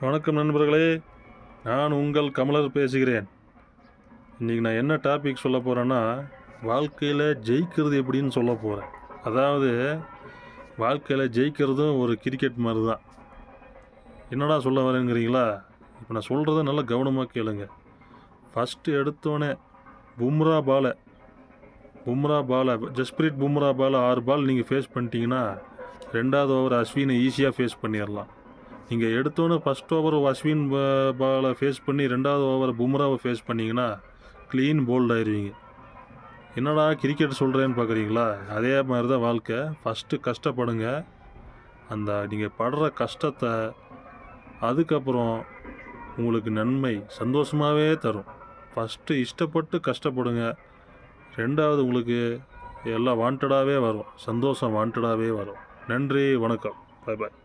வணக்கம் நண்பர்களே, நான் உங்கள் கமலர் பேசுகிறேன். இன்றைக்கி நான் என்ன டாபிக் சொல்ல போகிறேன்னா, வாழ்க்கையில் ஜெயிக்கிறது எப்படின்னு சொல்ல போகிறேன். அதாவது வாழ்க்கையில் ஜெயிக்கிறதும் ஒரு கிரிக்கெட் மாதிரி தான். என்னடா சொல்ல வரேங்கிறீங்களா? இப்போ நான் சொல்கிறத நல்லா கவனமாக கேளுங்க. ஃபஸ்ட்டு எடுத்தோடனே பும்ரா பாலை ஜஸ்பிரீத் பும்ரா பாலை 6 பால் நீங்கள் ஃபேஸ் பண்ணிட்டீங்கன்னா, 2வது ஓவர் அஸ்வினை ஈஸியாக ஃபேஸ் பண்ணிடலாம். நீங்கள் எடுத்தோன்னே ஃபஸ்ட் ஓவர் அஸ்வின் பாலை ஃபேஸ் பண்ணி 2வது ஓவர் பும்ராவை ஃபேஸ் பண்ணிங்கன்னா க்ளீன் போல்ட் ஆயிடுவீங்க. என்னடா கிரிக்கெட் சொல்கிறேன்னு பார்க்குறீங்களா? அதே மாதிரி தான் வாழ்க்கை. ஃபஸ்ட்டு கஷ்டப்படுங்க. அந்த நீங்கள் படுற கஷ்டத்தை அதுக்கப்புறம் உங்களுக்கு நன்மை சந்தோஷமாகவே தரும். ஃபஸ்ட்டு இஷ்டப்பட்டு கஷ்டப்படுங்க. 2வது உங்களுக்கு எல்லாம் வாண்டடாகவே வரும். சந்தோஷம் வாண்டடாகவே வரும். நன்றி, வணக்கம், பை பாய்.